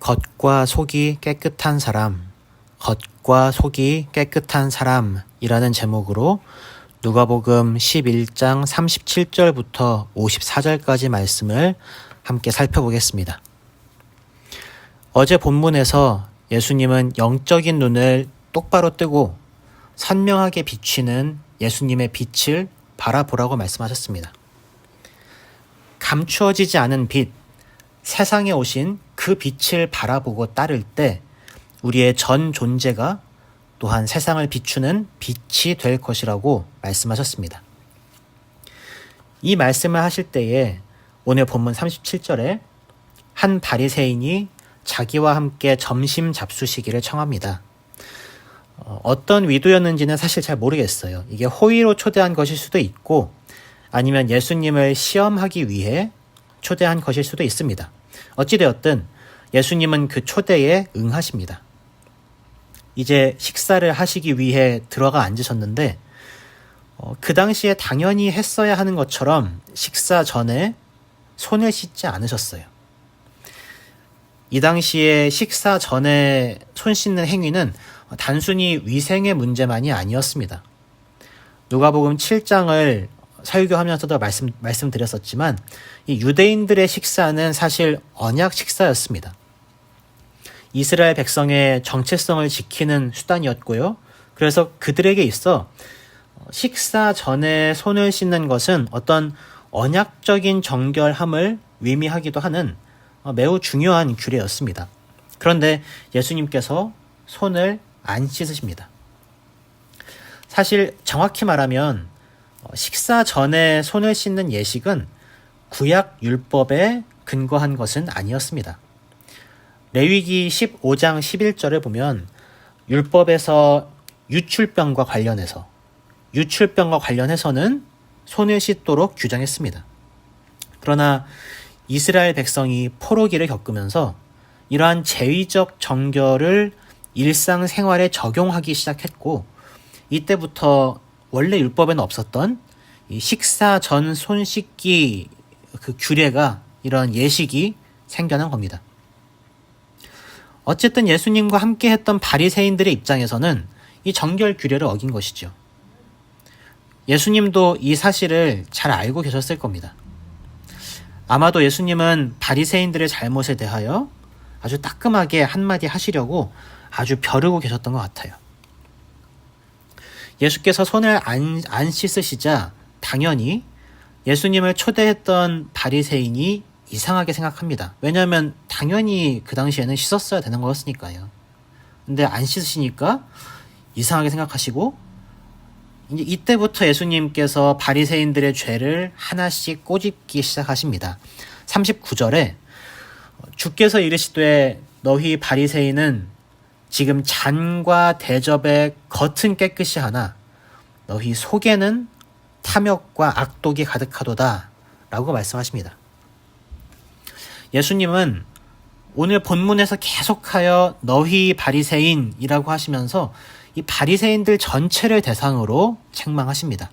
겉과 속이 깨끗한 사람, 겉과 속이 깨끗한 사람이라는 제목으로 누가복음 11장 37절부터 54절까지 말씀을 함께 살펴보겠습니다. 어제 본문에서 예수님은 영적인 눈을 똑바로 뜨고 선명하게 비치는 예수님의 빛을 바라보라고 말씀하셨습니다. 감추어지지 않은 빛, 세상에 오신 그 빛을 바라보고 따를 때 우리의 전 존재가 또한 세상을 비추는 빛이 될 것이라고 말씀하셨습니다. 이 말씀을 하실 때에 오늘 본문 37절에 한 바리새인이 자기와 함께 점심 잡수시기를 청합니다. 어떤 위도였는지는 사실 잘 모르겠어요. 이게 호의로 초대한 것일 수도 있고 아니면 예수님을 시험하기 위해 초대한 것일 수도 있습니다. 어찌되었든 예수님은 그 초대에 응하십니다. 이제 식사를 하시기 위해 들어가 앉으셨는데 그 당시에 당연히 했어야 하는 것처럼 식사 전에 손을 씻지 않으셨어요. 이 당시에 식사 전에 손 씻는 행위는 단순히 위생의 문제만이 아니었습니다. 누가복음 7장을 설교하면서도 말씀드렸었지만 이 유대인들의 식사는 사실 언약 식사였습니다. 이스라엘 백성의 정체성을 지키는 수단이었고요. 그래서 그들에게 있어 식사 전에 손을 씻는 것은 어떤 언약적인 정결함을 의미하기도 하는 매우 중요한 규례였습니다. 그런데 예수님께서 손을 안 씻으십니다. 사실 정확히 말하면 식사 전에 손을 씻는 예식은 구약 율법에 근거한 것은 아니었습니다. 레위기 15장 11절을 보면 율법에서 유출병과 관련해서는 손을 씻도록 규정했습니다. 그러나 이스라엘 백성이 포로기를 겪으면서 이러한 제의적 정결을 일상생활에 적용하기 시작했고 이때부터 원래 율법에는 없었던 이 식사 전 손 씻기 그 규례가 이런 예식이 생겨난 겁니다. 어쨌든 예수님과 함께 했던 바리새인들의 입장에서는 이 정결 규례를 어긴 것이죠. 예수님도 이 사실을 잘 알고 계셨을 겁니다. 아마도 예수님은 바리새인들의 잘못에 대하여 아주 따끔하게 한마디 하시려고 아주 벼르고 계셨던 것 같아요. 예수께서 손을 안 씻으시자 당연히 예수님을 초대했던 바리새인이 이상하게 생각합니다. 왜냐하면 당연히 그 당시에는 씻었어야 되는 거였으니까요. 근데 안 씻으시니까 이상하게 생각하시고 이제 이때부터 예수님께서 바리새인들의 죄를 하나씩 꼬집기 시작하십니다. 39절에 주께서 이르시되 너희 바리새인은 지금 잔과 대접의 겉은 깨끗이 하나 너희 속에는 탐욕과 악독이 가득하도다 라고 말씀하십니다. 예수님은 오늘 본문에서 계속하여 너희 바리새인이라고 하시면서 이 바리새인들 전체를 대상으로 책망하십니다.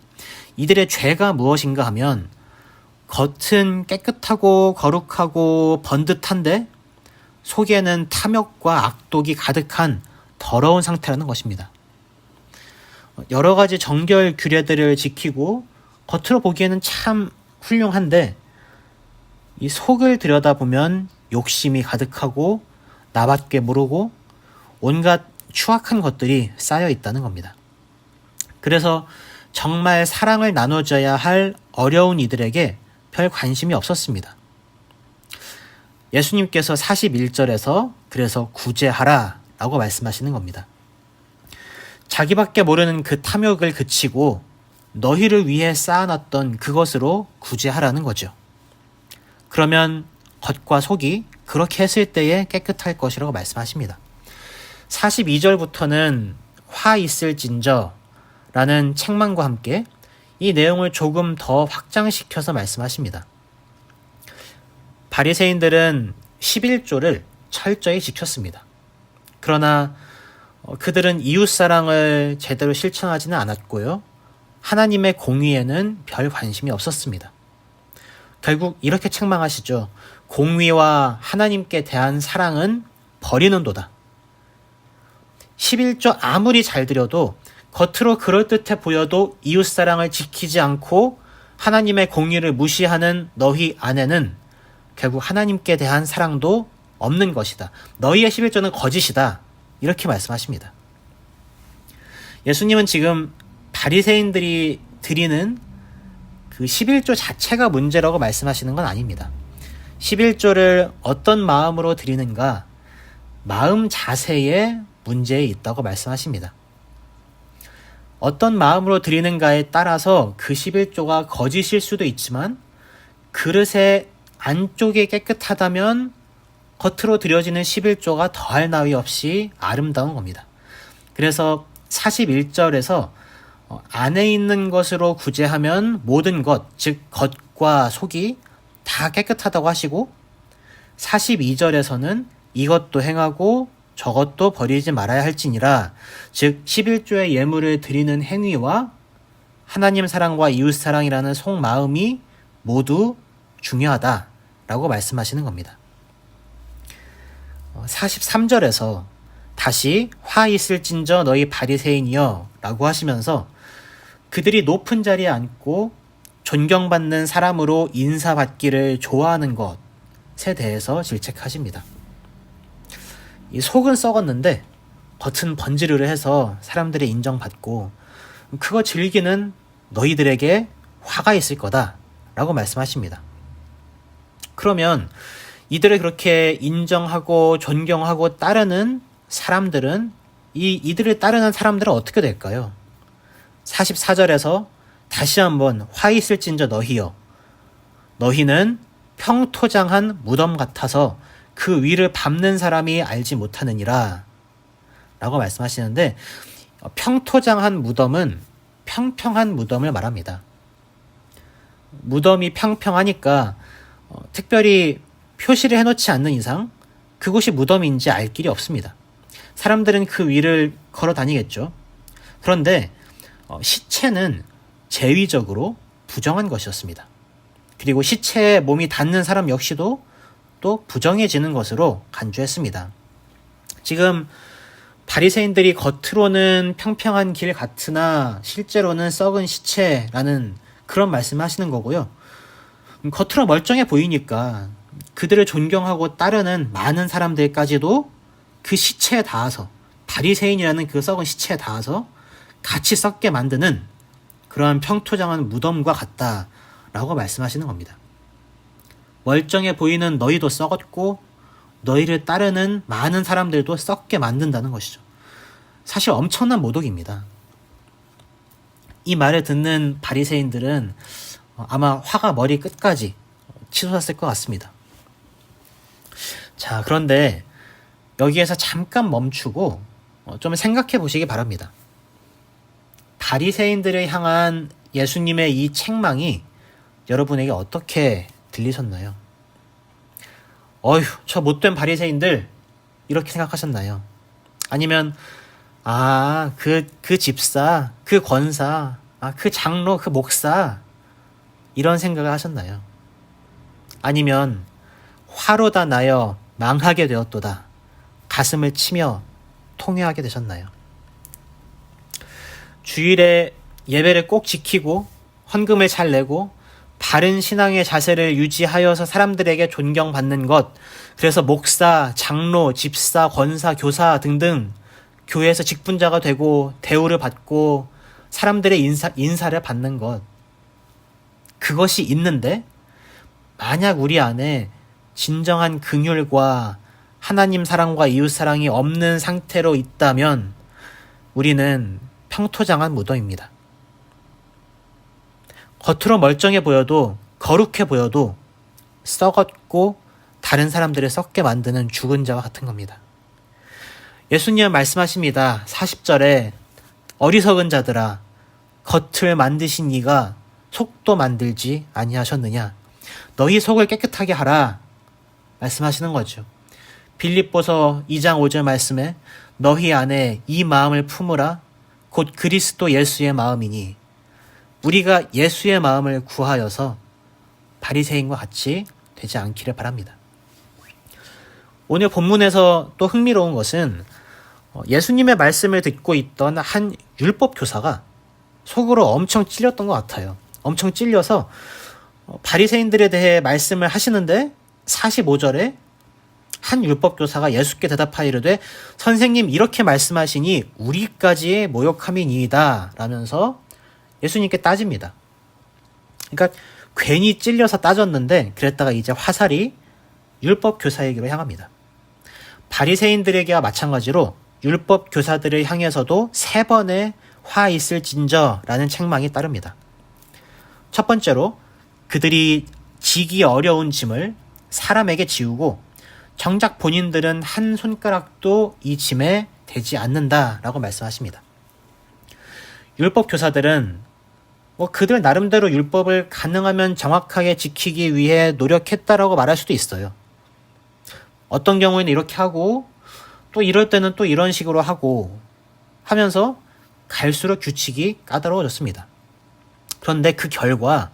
이들의 죄가 무엇인가 하면 겉은 깨끗하고 거룩하고 번듯한데 속에는 탐욕과 악독이 가득한 더러운 상태라는 것입니다. 여러 가지 정결 규례들을 지키고 겉으로 보기에는 참 훌륭한데 이 속을 들여다보면 욕심이 가득하고 나밖에 모르고 온갖 추악한 것들이 쌓여 있다는 겁니다. 그래서 정말 사랑을 나눠줘야 할 어려운 이들에게 별 관심이 없었습니다. 예수님께서 41절에서 그래서 구제하라 라고 말씀하시는 겁니다. 자기밖에 모르는 그 탐욕을 그치고 너희를 위해 쌓아놨던 그것으로 구제하라는 거죠. 그러면 겉과 속이 그렇게 했을 때에 깨끗할 것이라고 말씀하십니다. 42절부터는 화 있을진저 라는 책망과 함께 이 내용을 조금 더 확장시켜서 말씀하십니다. 바리새인들은 11조를 철저히 지켰습니다. 그러나 그들은 이웃사랑을 제대로 실천하지는 않았고요. 하나님의 공의에는 별 관심이 없었습니다. 결국 이렇게 책망하시죠. 공의와 하나님께 대한 사랑은 버리는도다. 11조 아무리 잘 드려도 겉으로 그럴듯해 보여도 이웃사랑을 지키지 않고 하나님의 공의를 무시하는 너희 안에는 결국 하나님께 대한 사랑도 없는 것이다. 너희의 11조는 거짓이다. 이렇게 말씀하십니다. 예수님은 지금 바리새인들이 드리는 그 11조 자체가 문제라고 말씀하시는 건 아닙니다. 11조를 어떤 마음으로 드리는가, 마음 자세에 문제 있다고 말씀하십니다. 어떤 마음으로 드리는가에 따라서 그 11조가 거짓일 수도 있지만 그릇의 안쪽이 깨끗하다면 겉으로 드려지는 11조가 더할 나위 없이 아름다운 겁니다. 그래서 41절에서 안에 있는 것으로 구제하면 모든 것, 즉 겉과 속이 다 깨끗하다고 하시고 42절에서는 이것도 행하고 저것도 버리지 말아야 할지니라, 즉 11조의 예물을 드리는 행위와 하나님 사랑과 이웃 사랑이라는 속마음이 모두 중요하다라고 말씀하시는 겁니다. 43절에서 다시 화 있을진저 너희 바리새인이여 라고 하시면서 그들이 높은 자리에 앉고 존경받는 사람으로 인사받기를 좋아하는 것에 대해서 질책하십니다. 이 속은 썩었는데 겉은 번지르르해서 사람들의 인정받고 그거 즐기는 너희들에게 화가 있을 거다 라고 말씀하십니다. 그러면 이들을 그렇게 인정하고 존경하고 따르는 사람들은 이들을 따르는 사람들은 어떻게 될까요? 44절에서 다시 한번 화 있을진저 너희여, 너희는 평토장한 무덤 같아서 그 위를 밟는 사람이 알지 못하느니라 라고 말씀하시는데, 평토장한 무덤은 평평한 무덤을 말합니다. 무덤이 평평하니까 특별히 표시를 해놓지 않는 이상 그곳이 무덤인지 알 길이 없습니다. 사람들은 그 위를 걸어 다니겠죠. 그런데 시체는 재위적으로 부정한 것이었습니다. 그리고 시체에 몸이 닿는 사람 역시도 또 부정해지는 것으로 간주했습니다. 지금 바리새인들이 겉으로는 평평한 길 같으나 실제로는 썩은 시체라는 그런 말씀을 하시는 거고요. 겉으로 멀쩡해 보이니까 그들을 존경하고 따르는 많은 사람들까지도 그 시체에 닿아서, 바리새인이라는 그 썩은 시체에 닿아서 같이 썩게 만드는 그러한 평토장한 무덤과 같다라고 말씀하시는 겁니다. 멀쩡해 보이는 너희도 썩었고 너희를 따르는 많은 사람들도 썩게 만든다는 것이죠. 사실 엄청난 모독입니다. 이 말을 듣는 바리새인들은 아마 화가 머리 끝까지 치솟았을 것 같습니다. 자, 그런데 여기에서 잠깐 멈추고 좀 생각해 보시기 바랍니다. 바리새인들을 향한 예수님의 이 책망이 여러분에게 어떻게 들리셨나요? 어휴, 저 못된 바리새인들, 이렇게 생각하셨나요? 아니면 그 집사, 그 권사, 그 장로, 그 목사, 이런 생각을 하셨나요? 아니면 화로 다 나여 망하게 되었도다, 가슴을 치며 통회하게 되셨나요? 주일에 예배를 꼭 지키고 헌금을 잘 내고 바른 신앙의 자세를 유지하여서 사람들에게 존경받는 것, 그래서 목사, 장로, 집사, 권사, 교사 등등 교회에서 직분자가 되고 대우를 받고 사람들의 인사를 받는 것, 그것이 있는데 만약 우리 안에 진정한 긍휼과 하나님 사랑과 이웃 사랑이 없는 상태로 있다면 우리는 평토장한 무덤입니다. 겉으로 멀쩡해 보여도, 거룩해 보여도 썩었고 다른 사람들을 썩게 만드는 죽은 자와 같은 겁니다. 예수님은 말씀하십니다. 40절에 어리석은 자들아, 겉을 만드신 이가 속도 만들지 아니하셨느냐? 너희 속을 깨끗하게 하라 말씀하시는 거죠. 빌립보서 2장 5절 말씀에 너희 안에 이 마음을 품으라, 곧 그리스도 예수의 마음이니, 우리가 예수의 마음을 구하여서 바리새인과 같이 되지 않기를 바랍니다. 오늘 본문에서 또 흥미로운 것은 예수님의 말씀을 듣고 있던 한 율법 교사가 속으로 엄청 찔렸던 것 같아요. 엄청 찔려서 바리새인들에 대해 말씀을 하시는데 45절에 한 율법 교사가 예수께 대답하이르되 선생님 이렇게 말씀하시니 우리까지의 모욕함이니이다 라면서 예수님께 따집니다. 그러니까 괜히 찔려서 따졌는데 그랬다가 이제 화살이 율법 교사에게로 향합니다. 바리새인들에게와 마찬가지로 율법 교사들을 향해서도 3번의 화 있을진저라는 책망이 따릅니다. 첫 번째로 그들이 지기 어려운 짐을 사람에게 지우고 정작 본인들은 한 손가락도 이 짐에 대지 않는다라고 말씀하십니다. 율법 교사들은 그들 나름대로 율법을 가능하면 정확하게 지키기 위해 노력했다라고 말할 수도 있어요. 어떤 경우에는 이렇게 하고 또 이럴 때는 또 이런 식으로 하고 하면서 갈수록 규칙이 까다로워졌습니다. 그런데 그 결과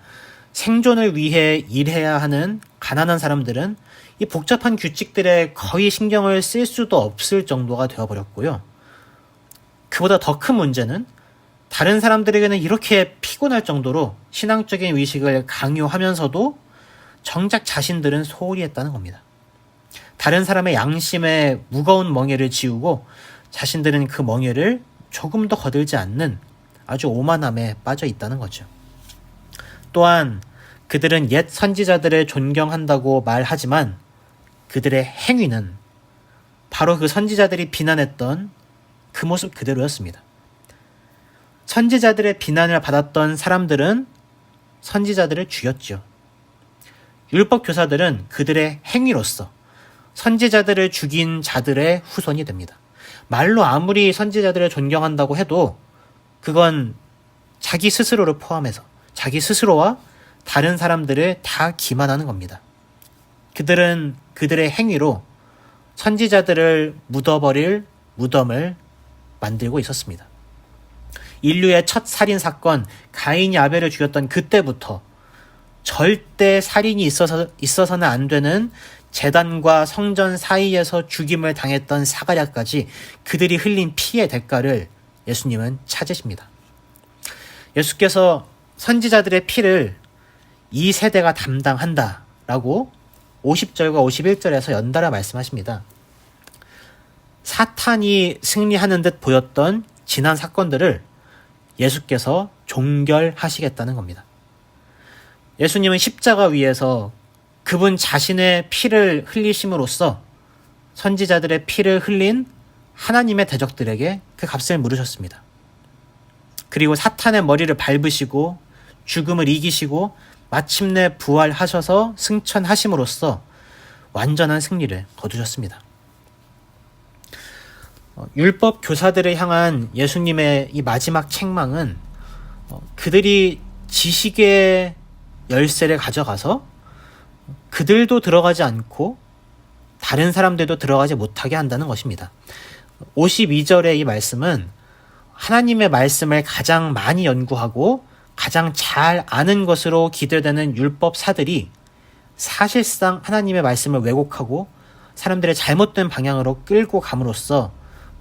생존을 위해 일해야 하는 가난한 사람들은 이 복잡한 규칙들에 거의 신경을 쓸 수도 없을 정도가 되어버렸고요. 그보다 더 큰 문제는 다른 사람들에게는 이렇게 피곤할 정도로 신앙적인 의식을 강요하면서도 정작 자신들은 소홀히 했다는 겁니다. 다른 사람의 양심에 무거운 멍에를 지우고 자신들은 그 멍에를 조금 더 거들지 않는 아주 오만함에 빠져 있다는 거죠. 또한 그들은 옛 선지자들을 존경한다고 말하지만 그들의 행위는 바로 그 선지자들이 비난했던 그 모습 그대로였습니다. 선지자들의 비난을 받았던 사람들은 선지자들을 죽였죠. 율법 교사들은 그들의 행위로서 선지자들을 죽인 자들의 후손이 됩니다. 말로 아무리 선지자들을 존경한다고 해도 그건 자기 스스로를 포함해서 자기 스스로와 다른 사람들을 다 기만하는 겁니다. 그들은 그들의 행위로 선지자들을 묻어버릴 무덤을 만들고 있었습니다. 인류의 첫 살인 사건 가인이 아벨을 죽였던 그때부터 절대 살인이 있어서는 안 되는 제단과 성전 사이에서 죽임을 당했던 사가랴까지 그들이 흘린 피의 대가를 예수님은 찾으십니다. 예수께서 선지자들의 피를 이 세대가 담당한다라고 50절과 51절에서 연달아 말씀하십니다. 사탄이 승리하는 듯 보였던 지난 사건들을 예수께서 종결하시겠다는 겁니다. 예수님은 십자가 위에서 그분 자신의 피를 흘리심으로써 선지자들의 피를 흘린 하나님의 대적들에게 그 값을 물으셨습니다. 그리고 사탄의 머리를 밟으시고 죽음을 이기시고 마침내 부활하셔서 승천하심으로써 완전한 승리를 거두셨습니다. 율법 교사들을 향한 예수님의 이 마지막 책망은 그들이 지식의 열쇠를 가져가서 그들도 들어가지 않고 다른 사람들도 들어가지 못하게 한다는 것입니다. 52절의 이 말씀은 하나님의 말씀을 가장 많이 연구하고 가장 잘 아는 것으로 기대되는 율법사들이 사실상 하나님의 말씀을 왜곡하고 사람들의 잘못된 방향으로 끌고 감으로써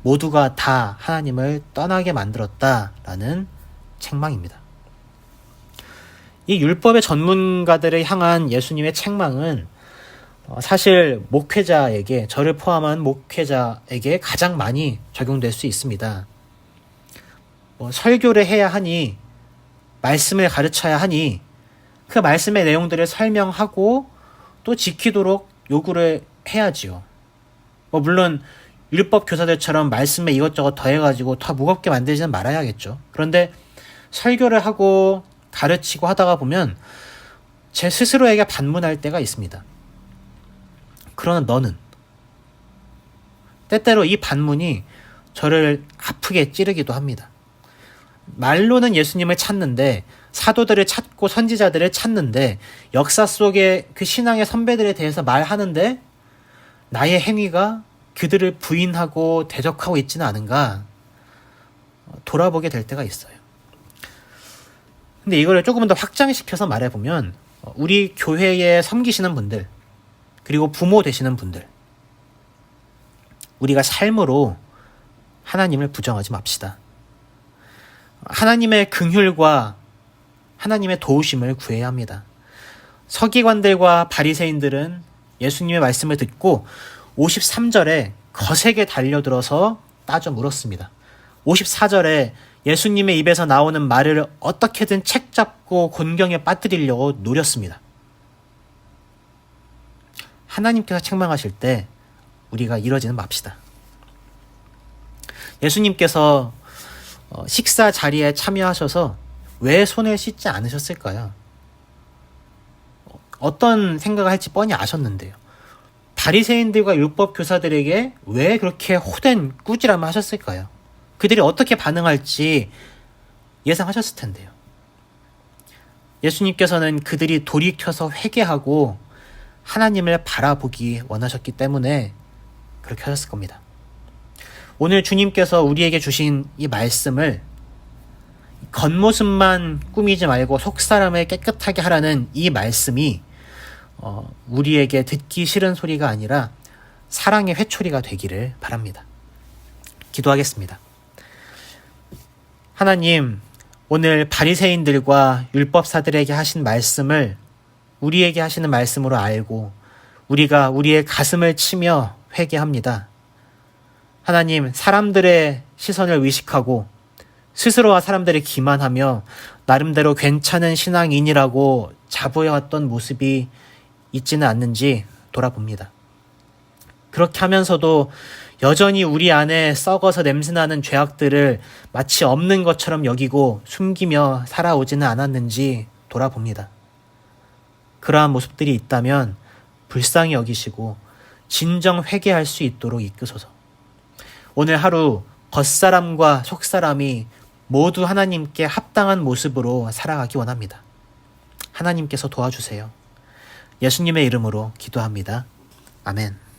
모두가 다 하나님을 떠나게 만들었다라는 책망입니다. 이 율법의 전문가들을 향한 예수님의 책망은 사실 목회자에게, 저를 포함한 목회자에게 가장 많이 적용될 수 있습니다. 설교를 해야 하니, 말씀을 가르쳐야 하니 그 말씀의 내용들을 설명하고 또 지키도록 요구를 해야지요. 물론 율법 교사들처럼 말씀에 이것저것 더해가지고 더 무겁게 만들지는 말아야겠죠. 그런데 설교를 하고 가르치고 하다가 보면 제 스스로에게 반문할 때가 있습니다. 그러나 너는, 때때로 이 반문이 저를 아프게 찌르기도 합니다. 말로는 예수님을 찾는데, 사도들을 찾고 선지자들을 찾는데, 역사 속의 그 신앙의 선배들에 대해서 말하는데 나의 행위가 그들을 부인하고 대적하고 있지는 않은가 돌아보게 될 때가 있어요. 근데 이거를 조금 더 확장시켜서 말해보면 우리 교회에 섬기시는 분들, 그리고 부모 되시는 분들, 우리가 삶으로 하나님을 부정하지 맙시다. 하나님의 긍휼과 하나님의 도우심을 구해야 합니다. 서기관들과 바리새인들은 예수님의 말씀을 듣고 53절에 거세게 달려들어서 따져 물었습니다. 54절에 예수님의 입에서 나오는 말을 어떻게든 책잡고 곤경에 빠뜨리려고 노렸습니다. 하나님께서 책망하실 때 우리가 이러지는 맙시다. 예수님께서 식사 자리에 참여하셔서 왜 손을 씻지 않으셨을까요? 어떤 생각을 할지 뻔히 아셨는데요. 바리새인들과 율법 교사들에게 왜 그렇게 호된 꾸지람을 하셨을까요? 그들이 어떻게 반응할지 예상하셨을 텐데요. 예수님께서는 그들이 돌이켜서 회개하고 하나님을 바라보기 원하셨기 때문에 그렇게 하셨을 겁니다. 오늘 주님께서 우리에게 주신 이 말씀을 겉모습만 꾸미지 말고 속사람을 깨끗하게 하라는 이 말씀이 우리에게 듣기 싫은 소리가 아니라 사랑의 회초리가 되기를 바랍니다. 기도하겠습니다. 하나님, 오늘 바리새인들과 율법사들에게 하신 말씀을 우리에게 하시는 말씀으로 알고 우리가 우리의 가슴을 치며 회개합니다. 하나님, 사람들의 시선을 의식하고 스스로와 사람들을 기만하며 나름대로 괜찮은 신앙인이라고 자부해왔던 모습이 있지는 않는지 돌아봅니다. 그렇게 하면서도 여전히 우리 안에 썩어서 냄새나는 죄악들을 마치 없는 것처럼 여기고 숨기며 살아오지는 않았는지 돌아봅니다. 그러한 모습들이 있다면 불쌍히 여기시고 진정 회개할 수 있도록 이끄소서. 오늘 하루 겉사람과 속사람이 모두 하나님께 합당한 모습으로 살아가기 원합니다. 하나님께서 도와주세요. 예수님의 이름으로 기도합니다. 아멘.